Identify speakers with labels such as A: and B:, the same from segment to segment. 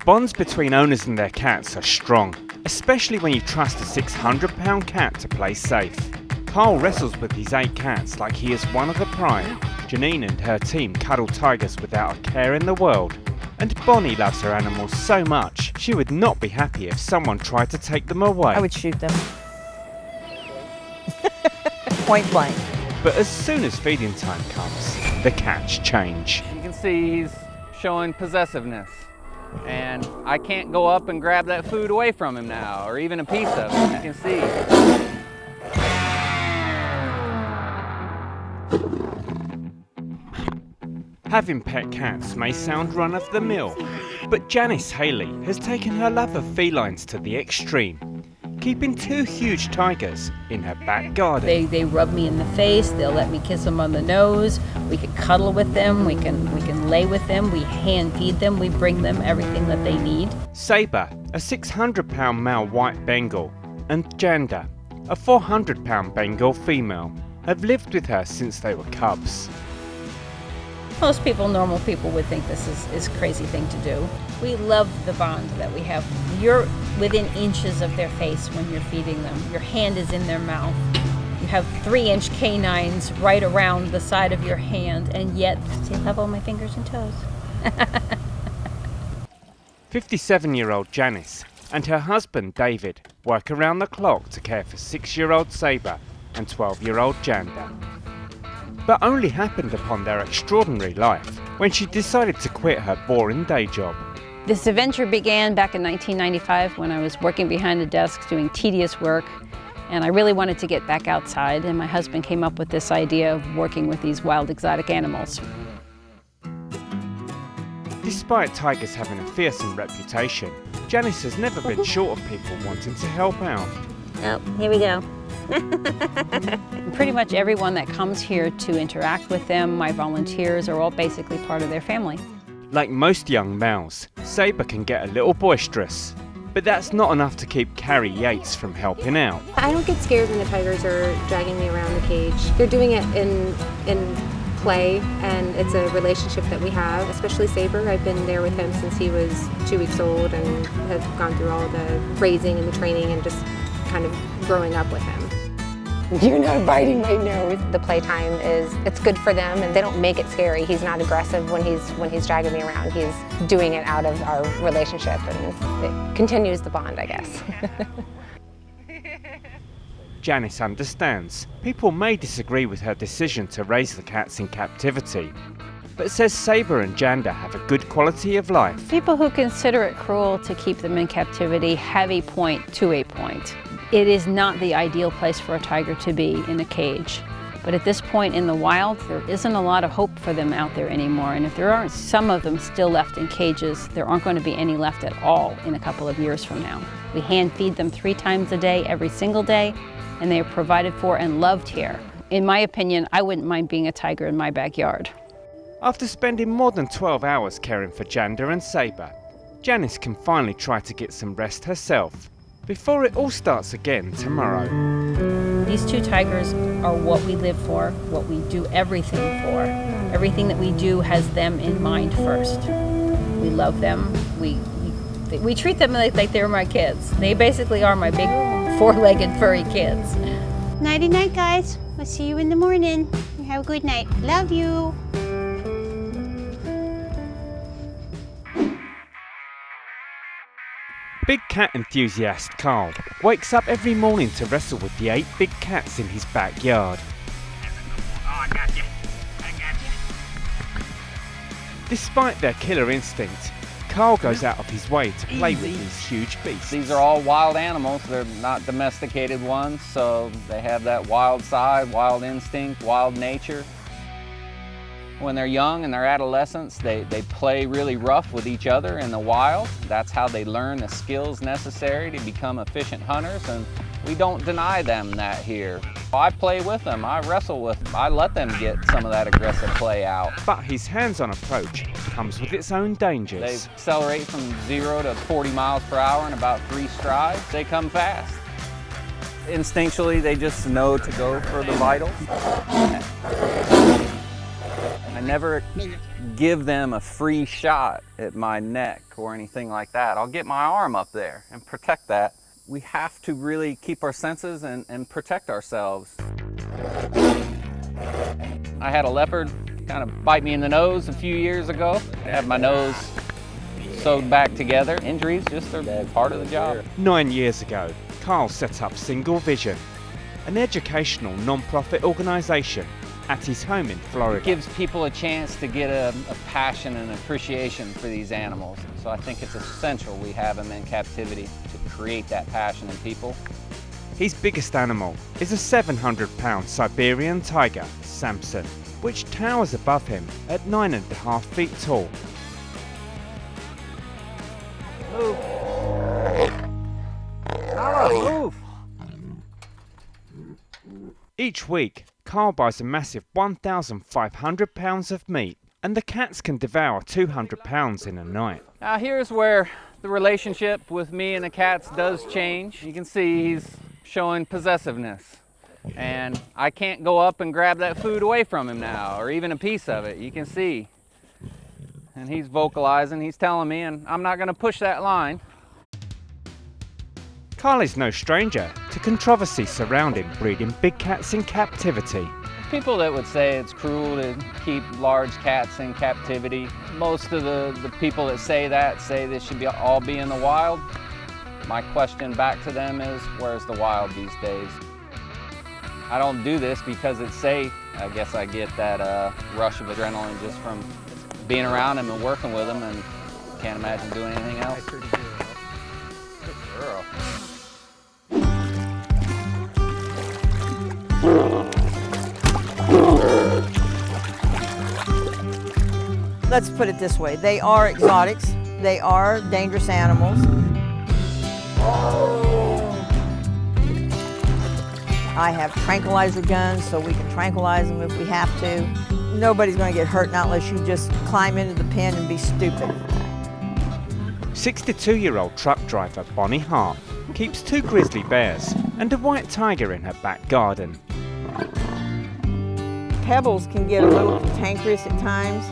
A: Bonds between owners and their cats are strong, especially when you trust a 600-pound cat to play safe. Carl wrestles with his 8 cats like he is one of a prime. Janine and her team cuddle tigers without a care in the world. And Bonnie loves her animals so much, she would not be happy if someone tried to take them away.
B: I would shoot them. Point blank.
A: But as soon as feeding time comes, the cats change.
C: You can see he's showing possessiveness. And I can't go up and grab that food away from him now, or even a piece of it, you can see.
A: Having pet cats may sound run-of-the-mill, but Janice Haley has taken her love of felines to the extreme, keeping 2 huge tigers in her back garden.
B: They rub me in the face, they'll let me kiss them on the nose, we can cuddle with them, we can lay with them, we hand feed them, we bring them everything that they need.
A: Saber, a 600-pound male white Bengal, and Janda, a 400-pound Bengal female, have lived with her since they were cubs.
B: Most people, normal people, would think this is a crazy thing to do. We love the bond that we have. You're within inches of their face when you're feeding them. Your hand is in their mouth. You have 3-inch canines right around the side of your hand, and yet still have all my fingers and toes.
A: 57-year-old Janice and her husband David work around the clock to care for 6-year-old Saber and 12-year-old Janda. But only happened upon their extraordinary life when she decided to quit her boring day job.
D: This adventure began back in 1995 when I was working behind a desk doing tedious work, and I really wanted to get back outside, and my husband came up with this idea of working with these wild exotic animals.
A: Despite tigers having a fearsome reputation, Janice has never been short of people wanting to help out.
D: Oh, here we go. Pretty much everyone that comes here to interact with them, my volunteers, are all basically part of their family.
A: Like most young males, Saber can get a little boisterous, but that's not enough to keep Carrie Yates from helping out.
E: I don't get scared when the tigers are dragging me around the cage. They're doing it in play, and it's a relationship that we have, especially Saber. I've been there with him since he was 2 weeks old and have gone through all the raising and the training and just kind of growing up with him. You're not biting my nose. The playtime it's good for them, and they don't make it scary. He's not aggressive when he's dragging me around. He's doing it out of our relationship, and it continues the bond, I guess.
A: Janice understands people may disagree with her decision to raise the cats in captivity, but says Saber and Janda have a good quality of life.
D: People who consider it cruel to keep them in captivity have a point to a point. It is not the ideal place for a tiger to be, in a cage. But at this point in the wild, there isn't a lot of hope for them out there anymore. And if there aren't some of them still left in cages, there aren't going to be any left at all in a couple of years from now. We hand feed them 3 times a day, every single day, and they are provided for and loved here. In my opinion, I wouldn't mind being a tiger in my backyard.
A: After spending more than 12 hours caring for Janda and Saber, Janice can finally try to get some rest herself before it all starts again tomorrow.
B: These 2 tigers are what we live for, what we do everything for. Everything that we do has them in mind first. We love them. We treat them like they're my kids. They basically are my big 4-legged furry kids.
F: Nighty night, guys. We'll see you in the morning. Have a good night. Love you.
A: Big cat enthusiast Carl wakes up every morning to wrestle with the 8 big cats in his backyard.
G: Oh, I got you. I got you.
A: Despite their killer instinct, Carl goes out of his way to play with these huge beasts.
C: These are all wild animals. They're not domesticated ones, so they have that wild side, wild instinct, wild nature. When they're young and they're adolescents, they play really rough with each other in the wild. That's how they learn the skills necessary to become efficient hunters, and we don't deny them that here. I play with them, I wrestle with them, I let them get some of that aggressive play out.
A: But his hands-on approach comes with its own dangers.
C: They accelerate from 0 to 40 miles per hour in about 3 strides. They come fast. Instinctually, they just know to go for the vitals. I never give them a free shot at my neck or anything like that. I'll get my arm up there and protect that. We have to really keep our senses and protect ourselves. I had a leopard kind of bite me in the nose a few years ago. I had my nose sewed back together. Injuries just are part of the job.
A: 9 years ago, Carl set up Single Vision, an educational non-profit organisation at his home in Florida.
C: It gives people a chance to get a passion and appreciation for these animals. So I think it's essential we have them in captivity to create that passion in people.
A: His biggest animal is a 700-pound Siberian tiger, Samson, which towers above him at 9.5 feet tall.
C: Move. Nala, move.
A: Each week, Carl buys a massive 1,500 pounds of meat, and the cats can devour 200 pounds in a night.
C: Now here's where the relationship with me and the cats does change. You can see he's showing possessiveness, and I can't go up and grab that food away from him now, or even a piece of it. You can see. And he's vocalizing, he's telling me, and I'm not going to push that line.
A: Carl is no stranger to controversy surrounding breeding big cats in captivity.
C: People that would say it's cruel to keep large cats in captivity. Most of the people that say that say they should all be in the wild. My question back to them is, where's the wild these days? I don't do this because it's safe. I guess I get that rush of adrenaline just from being around them and working with them, and can't imagine doing anything else. Good girl.
H: Let's put it this way, they are exotics, they are dangerous animals. I have tranquilizer guns so we can tranquilize them if we have to. Nobody's going to get hurt, not unless you just climb into the pen and be stupid.
A: 62-year-old truck driver Bonnie Hart keeps 2 grizzly bears and a white tiger in her back garden.
H: Pebbles can get a little cantankerous at times,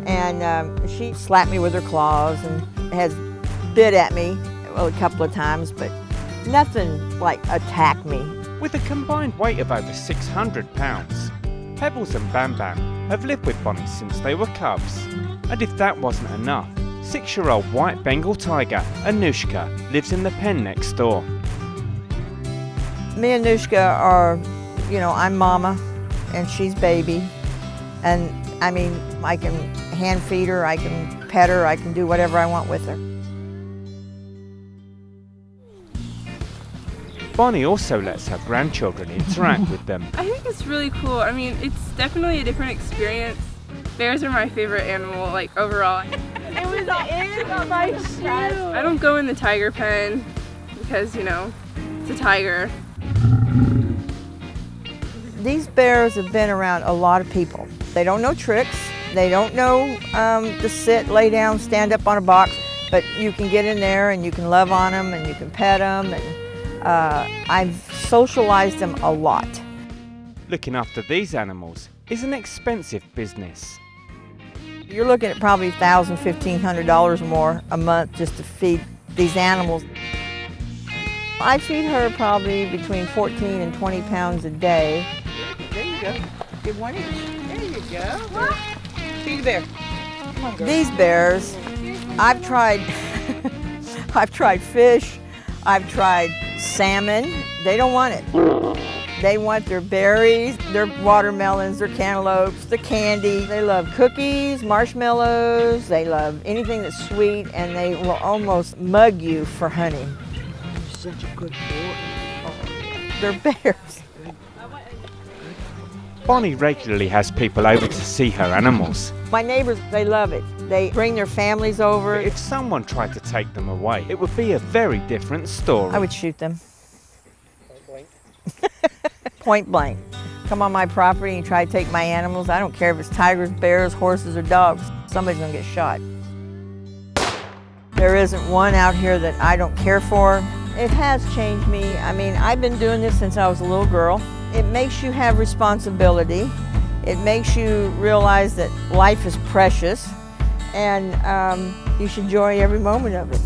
H: and she slapped me with her claws and has bit at me a couple of times, but nothing like attack me.
A: With a combined weight of over 600 pounds, Pebbles and Bam Bam have lived with Bonnie since they were cubs. And if that wasn't enough, 6-year-old white Bengal tiger Anushka lives in the pen next door.
H: Me and Anushka are, I'm mama and she's baby. And I mean, I can hand feed her, I can pet her, I can do whatever I want with her.
A: Bonnie also lets her grandchildren interact with them.
I: I think it's really cool. I mean, it's definitely a different experience. Bears are my favorite animal, like, overall. It was in my shoe. I don't go in the tiger pen because, it's a tiger.
H: These bears have been around a lot of people. They don't know tricks. They don't know to sit, lay down, stand up on a box, but you can get in there and you can love on them and you can pet them. And I've socialized them a lot.
A: Looking after these animals is an expensive business.
H: You're looking at probably $1,000, $1,500 or more a month just to feed these animals. I feed her probably between 14 and 20 pounds a day.
J: There you go. Get 1 each. There you go. What? Feed the bear. Come on, girl.
H: These bears, I've tried fish, I've tried salmon. They don't want it. They want their berries, their watermelons, their cantaloupes, the candy. They love cookies, marshmallows. They love anything that's sweet, and they will almost mug you for honey.
J: You're such a good boy.
H: They're bears.
A: Bonnie regularly has people over to see her animals.
H: My neighbors, they love it. They bring their families over.
A: But if someone tried to take them away, it would be a very different story.
H: I would shoot them. Point blank. Come on my property and try to take my animals. I don't care if it's tigers, bears, horses, or dogs. Somebody's gonna get shot. There isn't one out here that I don't care for. It has changed me. I mean, I've been doing this since I was a little girl. It makes you have responsibility. It makes you realize that life is precious and you should enjoy every moment of it.